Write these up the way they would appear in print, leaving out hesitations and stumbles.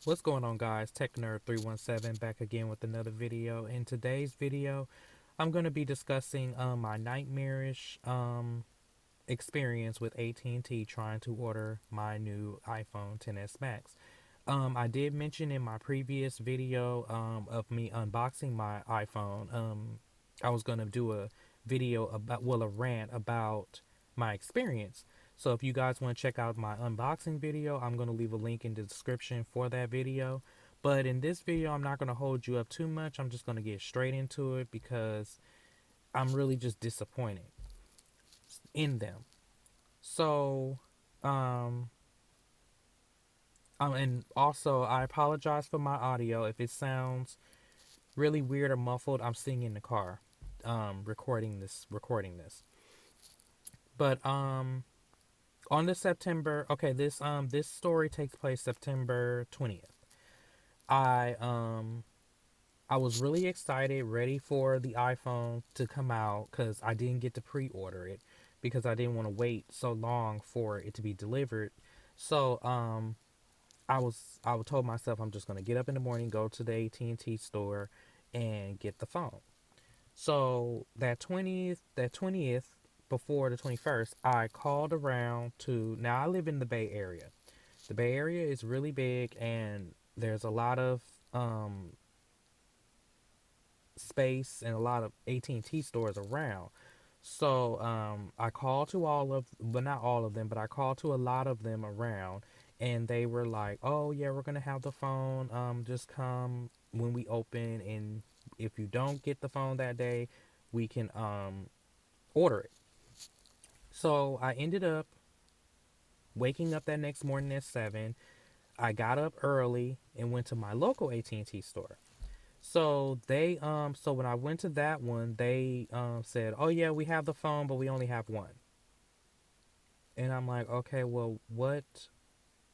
What's going on, guys? Tech Nerd317 back again with another video. In today's video, I'm going to be discussing my nightmarish experience with AT&T trying to order my new iPhone 10s Max. I did mention in my previous video of me unboxing my iPhone, I was going to do a video about, well, a rant about my experience. So if you guys want to check out my unboxing video, I'm going to leave a link in the description for that video. But in this video, I'm not going to hold you up too much. I'm just going to get straight into it because I'm really just disappointed in them. So, um, and also, I apologize for my audio. If it sounds really weird or muffled, I'm sitting in the car, recording this. But on the September, okay, this story takes place September 20th. I um I was really excited, ready for the iPhone to come out because I didn't get to pre-order it because I didn't want to wait so long for it to be delivered. So I told myself I'm just gonna get up in the morning, go to the AT&T store, and get the phone. So that twentieth before the 21st, I called around to. Now I live in the Bay Area. The Bay Area is really big, and there's a lot of um, space and a lot of AT&T stores around. So I called to all of, but not all of them, but I called to a lot of them around, and they were like, "Oh yeah, we're gonna have the phone. Just come when we open, and if you don't get the phone that day, we can order it." So I ended up waking up that next morning at 7. I got up early and went to my local AT&T store. So when I went to that one, they said, "Oh yeah, we have the phone, but we only have one." And I'm like, "Okay, well, what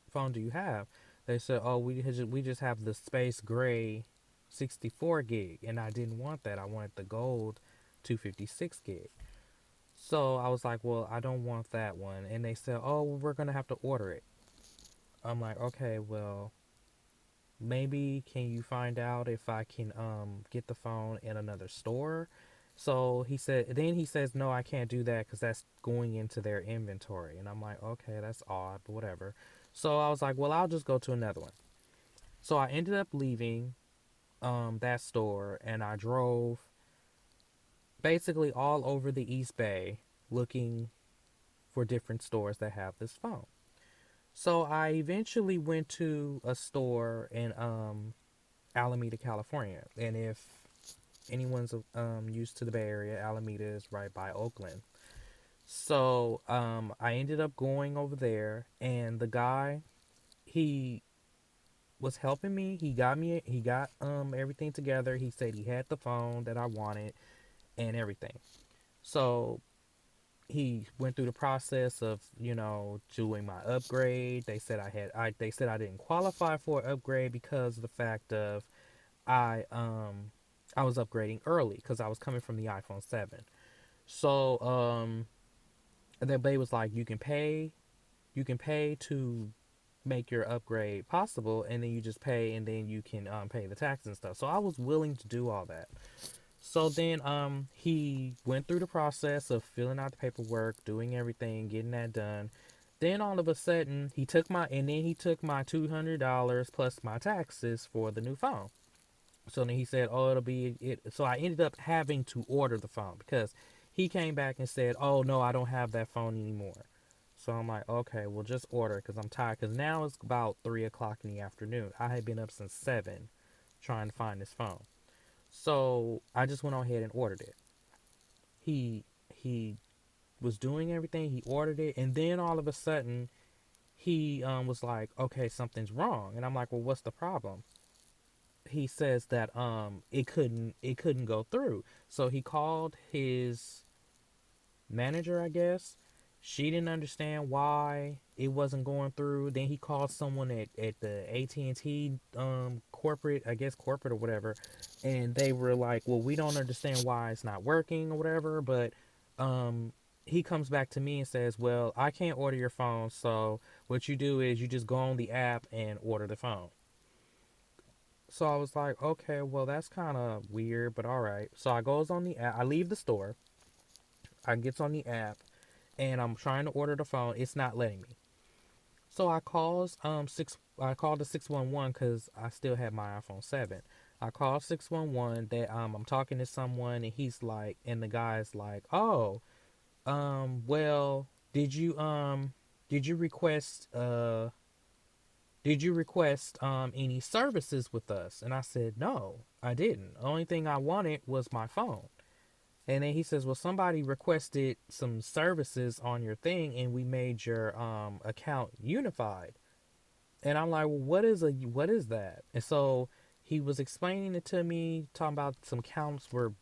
phone do you have?" They said, "Oh, we just have the space gray 64 gig." And I didn't want that. I wanted the gold 256 gig. So I was like, "Well, I don't want that one." And they said, "Oh, well, we're going to have to order it." I'm like, "Okay, well, maybe can you find out if I can get the phone in another store?" So he says, "No, I can't do that because that's going into their inventory." And I'm like, "Okay, that's odd, but whatever." So I was like, "Well, I'll just go to another one." So I ended up leaving that store, and I drove basically all over the East Bay looking for different stores that have this phone. So I eventually went to a store in Alameda, California. And if anyone's used to the Bay Area, Alameda is right by Oakland. So I ended up going over there, and the guy, he was helping me. He got everything together. He said he had the phone that I wanted and everything. So he went through the process of doing my upgrade. They said I didn't qualify for an upgrade because of the fact of I um I was upgrading early because I was coming from the iPhone 7. So then Bay was like, you can pay to make your upgrade possible, and then you just pay, and then you can pay the tax and stuff. So I was willing to do all that. So then he went through the process of filling out the paperwork, doing everything, getting that done. Then all of a sudden he took my $200 plus my taxes for the new phone. So then he said, "Oh, it'll be it." So I ended up having to order the phone because he came back and said, "Oh no, I don't have that phone anymore." So I'm like, "Okay, well just order it because I'm tired." Because now it's about 3 o'clock in the afternoon. I had been up since 7 trying to find this phone. So I just went on ahead and ordered it. He was doing everything. He ordered it, and then all of a sudden he was like, "Okay, something's wrong." And I'm like, "Well, what's the problem?" He says that it couldn't go through. So he called his manager, I guess. She didn't understand why it wasn't going through. Then he called someone at the AT&T corporate, I guess corporate or whatever, and they were like, "Well, we don't understand why it's not working or whatever." But um, he comes back to me and says, "Well, I can't order your phone, so what you do is you just go on the app and order the phone." So I was like, okay, well that's kind of weird, but all right. So I goes on the app. I leave the store. I gets on the app, and I'm trying to order the phone. It's not letting me. So I calls six. I called the 611 because I still had my iPhone 7. I called 611. That I'm talking to someone, and he's like, and the guy's like, oh, well, did you request any services with us? And I said, no, I didn't. The only thing I wanted was my phone. And then he says, well, somebody requested some services on your thing, and we made your account unified. And I'm like, well, what is that? And so he was explaining it to me, talking about some counts were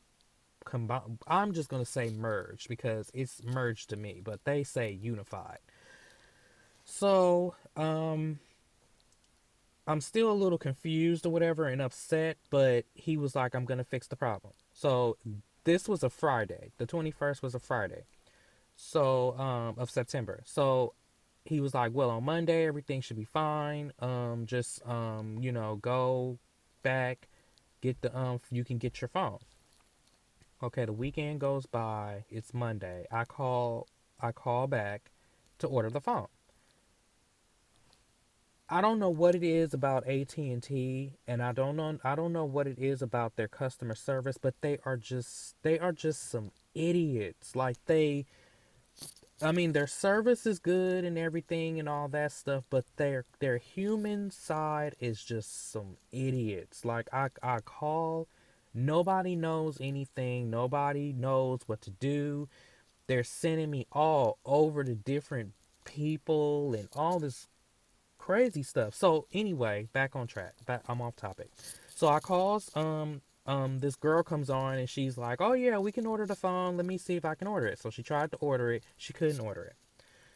combined. I'm just gonna say merged because it's merged to me, but they say unified. So I'm still a little confused or whatever and upset, but he was like, I'm gonna fix the problem. So this was a Friday. The 21st was a Friday. So of September. So he was like, well, on Monday everything should be fine. Just go back, get the you can get your phone. Okay, the weekend goes by. It's Monday. I call back to order the phone. I don't know what it is about AT&T, and I don't know what it is about their customer service, but they are just some idiots. Like I mean, their service is good and everything and all that stuff, but their human side is just some idiots. Like I call, nobody knows anything, nobody knows what to do. They're sending me all over to different people and all this crazy stuff. So anyway, back on track. Back, I'm off topic. So I calls this girl comes on and she's like, "Oh yeah, we can order the phone. Let me see if I can order it." So she tried to order it. She couldn't order it.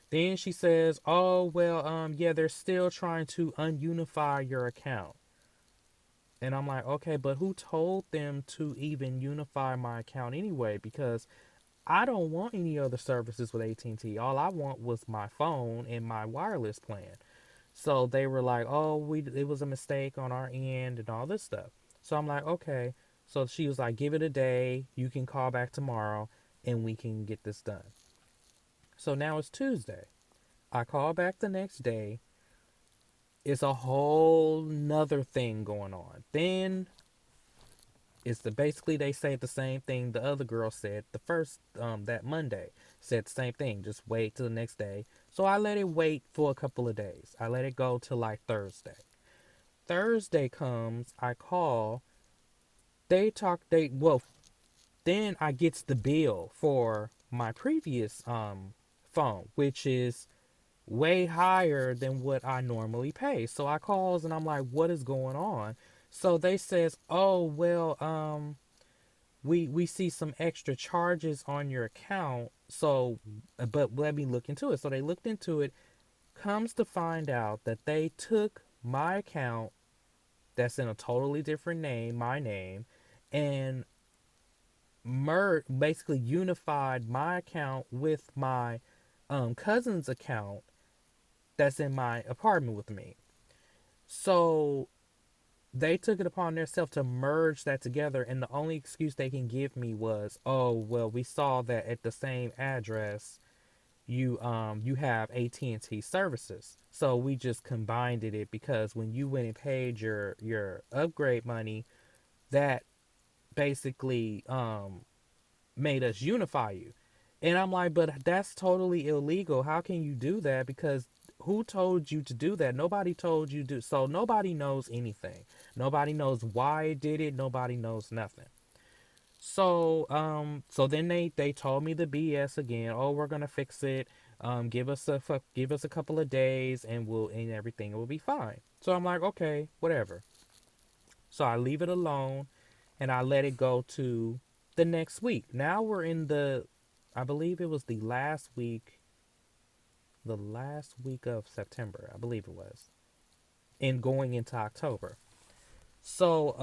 Then she says, "Oh well, yeah, they're still trying to ununify your account." And I'm like, "Okay, but who told them to even unify my account anyway? Because I don't want any other services with AT&T. All I want was my phone and my wireless plan." So they were like, "Oh, it was a mistake on our end and all this stuff." So I'm like, "Okay." So she was like, "Give it a day. You can call back tomorrow and we can get this done." So now it's Tuesday. I call back the next day. It's a whole nother thing going on. Then it's basically they say the same thing the other girl said the first that Monday. Said the same thing. Just wait till the next day. So I let it wait for a couple of days. I let it go till like Thursday. Thursday comes, I call, then I gets the bill for my previous phone, which is way higher than what I normally pay. So I calls and I'm like, what is going on? So they says, "Oh well, we see some extra charges on your account. So but let me look into it." So they looked into it, comes to find out that they took my account that's in a totally different name, my name, and basically unified my account with my cousin's account that's in my apartment with me. So they took it upon themselves to merge that together, and the only excuse they can give me was, "Oh well, we saw that at the same address you have AT&T services, so we just combined it because when you went and paid your upgrade money, that basically made us unify you." And I'm like, "But that's totally illegal. How can you do that? Because who told you to do that? Nobody told you to." So nobody knows anything. Nobody knows why it did it. Nobody knows nothing. So then they told me the BS again. "Oh, we're gonna fix it. Give us a couple of days and everything will be fine." So I'm like, "Okay, whatever." So I leave it alone and I let it go to the next week. Now we're in I believe it was the last week of September, I believe it was, and going into October. So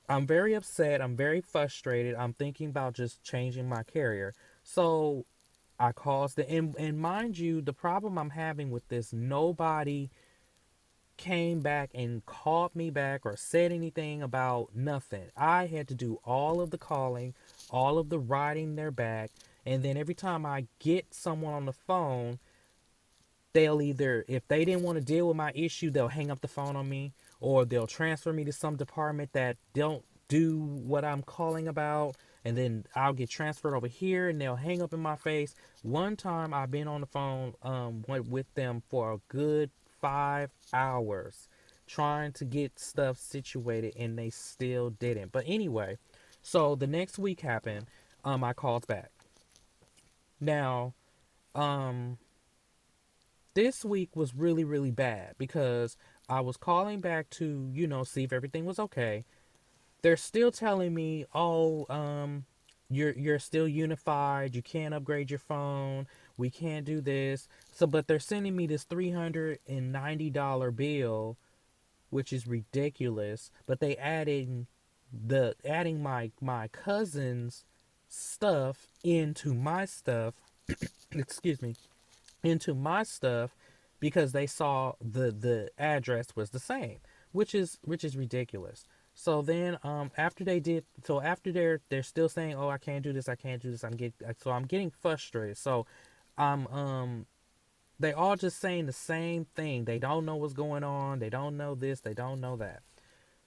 I'm very upset. I'm very frustrated. I'm thinking about just changing my carrier. So I caused and mind you, the problem I'm having with this, nobody came back and called me back or said anything about nothing. I had to do all of the calling, all of the writing their back, and then every time I get someone on the phone, they'll either, if they didn't want to deal with my issue, they'll hang up the phone on me, or they'll transfer me to some department that don't do what I'm calling about, and then I'll get transferred over here and they'll hang up in my face. One time I've been on the phone with them for a good 5 hours trying to get stuff situated, and they still didn't. But anyway, so the next week happened. I called back. Now, um this week was really, really bad because I was calling back to, see if everything was okay. They're still telling me, "Oh, you're still unified. You can't upgrade your phone. We can't do this." So, but they're sending me this $390 bill, which is ridiculous. But they adding my cousin's stuff into my stuff. Excuse me, into my stuff because they saw the address was the same, which is ridiculous. So then after they're still saying, "Oh, I can't do this, I can't do this," I'm getting frustrated. So I'm they all just saying the same thing. They don't know what's going on, they don't know this, they don't know that.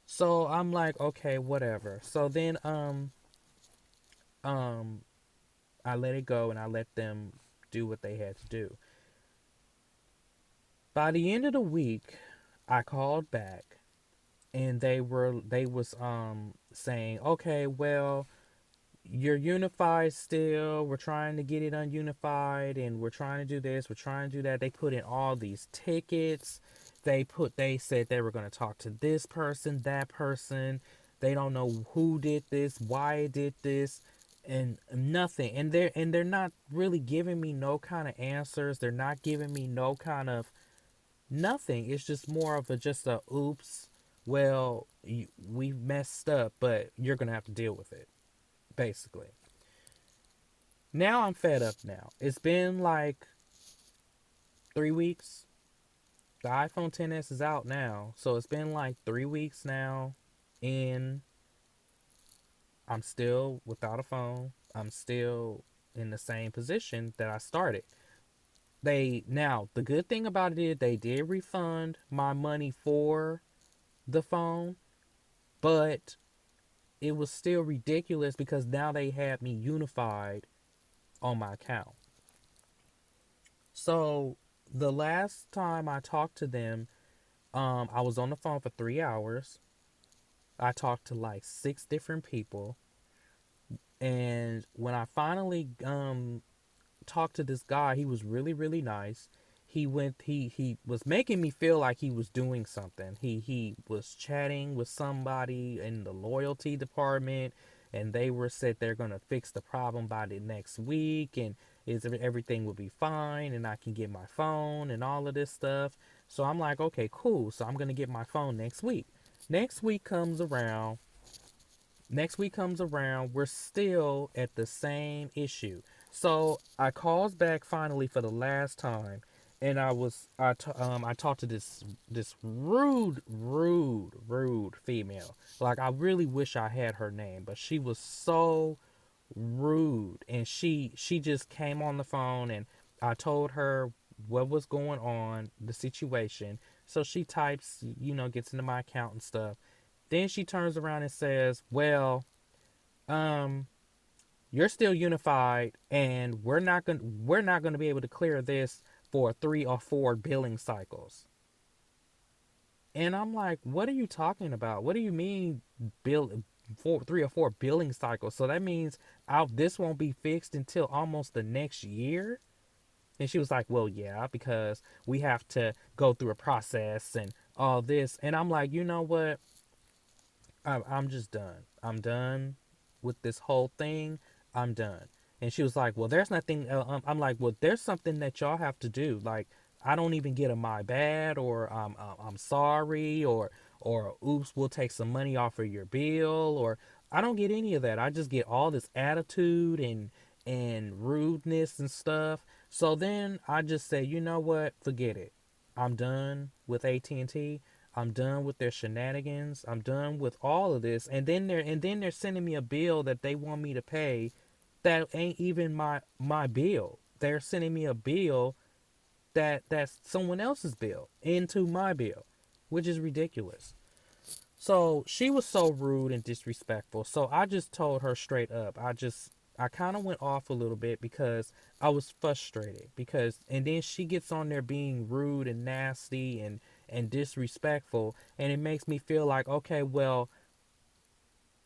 So I'm like, okay, whatever. So then um I let it go and I let them do what they had to do. By the end of the week, I called back and they was saying, "Okay, well, you're unified still. We're trying to get it ununified and we're trying to do this, we're trying to do that." They put in all these tickets. They said they were going to talk to this person, that person. They don't know who did this, why it did this, and nothing. And they're not really giving me no kind of answers. They're not giving me no kind of nothing. It's just more of a oops. Well, we messed up, but you're gonna have to deal with it. Basically. Now I'm fed up. Now it's been like 3 weeks. The iPhone 10s is out now, so it's been like 3 weeks now, and I'm still without a phone. I'm still in the same position that I started. The good thing about it is they did refund my money for the phone, but it was still ridiculous because now they had me unified on my account. So the last time I talked to them, I was on the phone for 3 hours. I talked to like 6 different people, and when I finally talked to this guy, he was really, really nice. He was making me feel like he was doing something. He was chatting with somebody in the loyalty department, and they were said they're gonna fix the problem by the next week, and is everything will be fine, and I can get my phone and all of this stuff. So I'm like, okay, cool. So I'm gonna get my phone next week. Next week comes around. Next week comes around, we're still at the same issue. So I calls back finally for the last time, and I talked to this rude female. Like, I really wish I had her name, but she was so rude, and she just came on the phone, and I told her what was going on, the situation. So she types, gets into my account and stuff. Then she turns around and says, "Well, um, you're still unified, and we're not gonna be able to clear this for 3 or 4 billing cycles." And I'm like, "What are you talking about? What do you mean bill 3 or 4 billing cycles? So that means this won't be fixed until almost the next year?" And she was like, "Well, yeah, because we have to go through a process and all this." And I'm like, "You know what? I'm just done. I'm done with this whole thing. I'm done." And she was like, "Well, there's nothing." I'm like, "Well, there's something that y'all have to do. Like, I don't even get a my bad, or I'm sorry, or oops, we'll take some money off of your bill, or I don't get any of that. I just get all this attitude and rudeness and stuff." So then I just say, "You know what? Forget it." I'm done with AT&T. I'm done with their shenanigans. I'm done with all of this. And then they're sending me a bill that they want me to pay that ain't even my bill. They're sending me a bill that's someone else's bill into my bill, which is ridiculous. So she was so rude and disrespectful. So I just told her straight up. I kind of went off a little bit because I was frustrated because and then she gets on there being rude and nasty and disrespectful, and it makes me feel like, okay, well,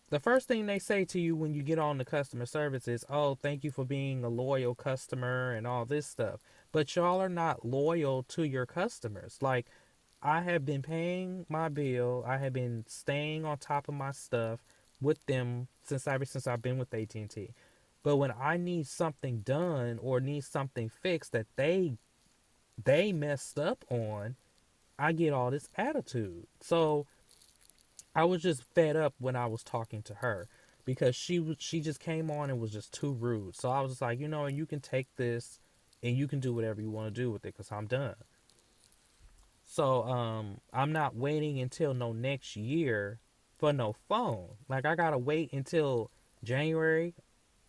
the first thing they say to you when you get on the customer service is, "Oh, thank you for being a loyal customer," and all this stuff. But y'all are not loyal to your customers. Like, I have been paying my bill. I have been staying on top of my stuff with them since ever since I've been with AT&T. But when I need something done or need something fixed that they messed up on, I get all this attitude. So I was just fed up when I was talking to her because she just came on and was just too rude. So I was just like, you can take this and you can do whatever you want to do with it because I'm done. So I'm not waiting until no next year for no phone. Like, I gotta wait until January,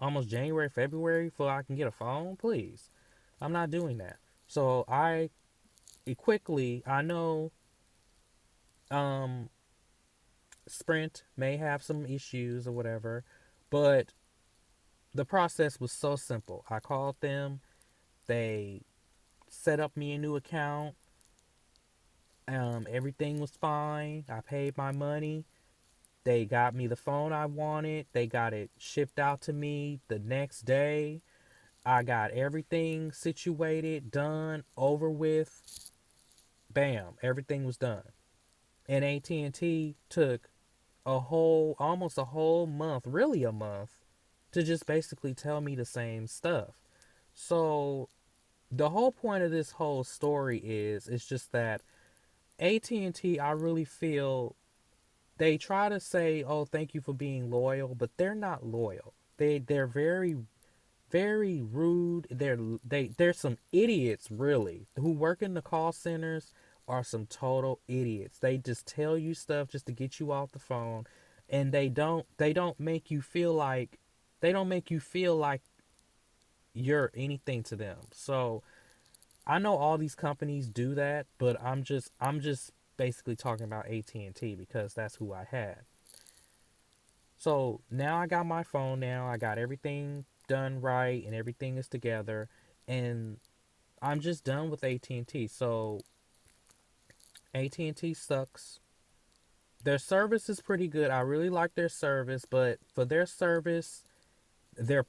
almost January, February, before I can get a phone. Please, I'm not doing that. So I know um Sprint may have some issues or whatever, but the process was so simple. I called them, they set up me a new account. Everything was fine. I paid my money. They got me the phone I wanted. They got it shipped out to me the next day. I got everything situated, done, over with. Bam, everything was done. And AT&T took almost a whole month, really a month, to just basically tell me the same stuff. So the whole point of this whole story is it's just that AT&T, I really feel they try to say, "Oh, thank you for being loyal," but they're not loyal. They're very very rude. They're some idiots really who work in the call centers are some total idiots. They just tell you stuff just to get you off the phone, and they don't make you feel like you're anything to them. So I know all these companies do that, but I'm just basically talking about AT&T because that's who I had. So now I got my phone now. I got everything done right and everything is together, and I'm just done with AT&T. So AT&T sucks. Their service is pretty good. I really like their service, but for their service, they're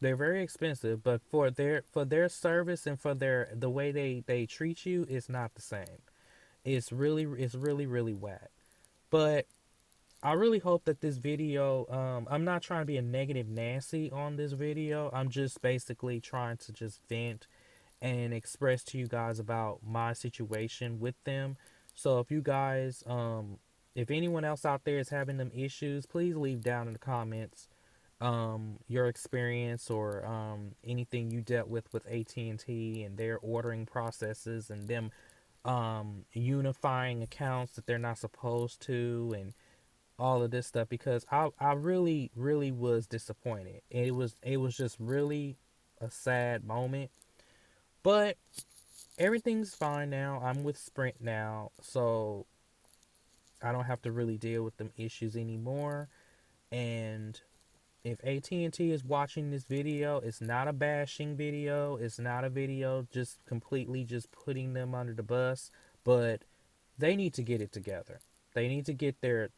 very expensive, but for their service and for the way they treat you, it's not the same. It's really whack. But I really hope that this video, I'm not trying to be a negative Nancy on this video. I'm just basically trying to just vent and express to you guys about my situation with them. So if anyone else out there is having them issues, please leave down in the comments your experience or anything you dealt with AT&T and T and their ordering processes and them unifying accounts that they're not supposed to, and all of this stuff, because I really really was disappointed. It was just really a sad moment, but everything's fine now. I'm with Sprint now, so I don't have to really deal with them issues anymore. And if AT&T is watching this video, it's not a bashing video. It's not a video just completely just putting them under the bus, but they need to get it together. They need to get their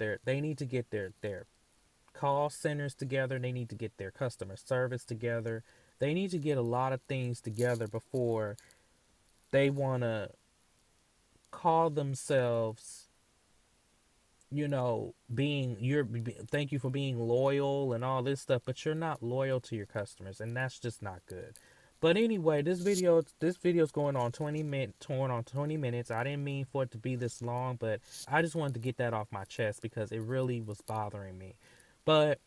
call centers together. They need to get their customer service together. They need to get a lot of things together before they want to call themselves, being you're thank you for being loyal and all this stuff, but you're not loyal to your customers, and that's just not good. But anyway, this video's going on 20 minutes. I didn't mean for it to be this long, but I just wanted to get that off my chest because it really was bothering me. But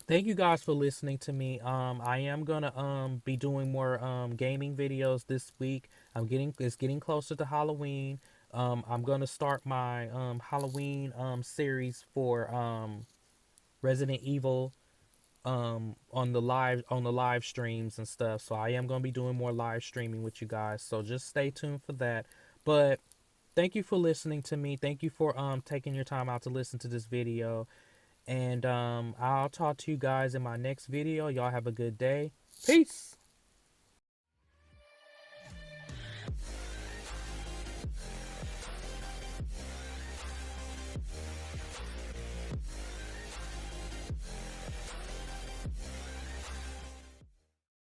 Thank you guys for listening to me. I am gonna be doing more gaming videos this week. It's getting closer to Halloween. I'm gonna start my Halloween series for Resident Evil on the live streams and stuff. So I am gonna be doing more live streaming with you guys. So just stay tuned for that. But thank you for listening to me. Thank you for taking your time out to listen to this video. And I'll talk to you guys in my next video. Y'all have a good day. Peace.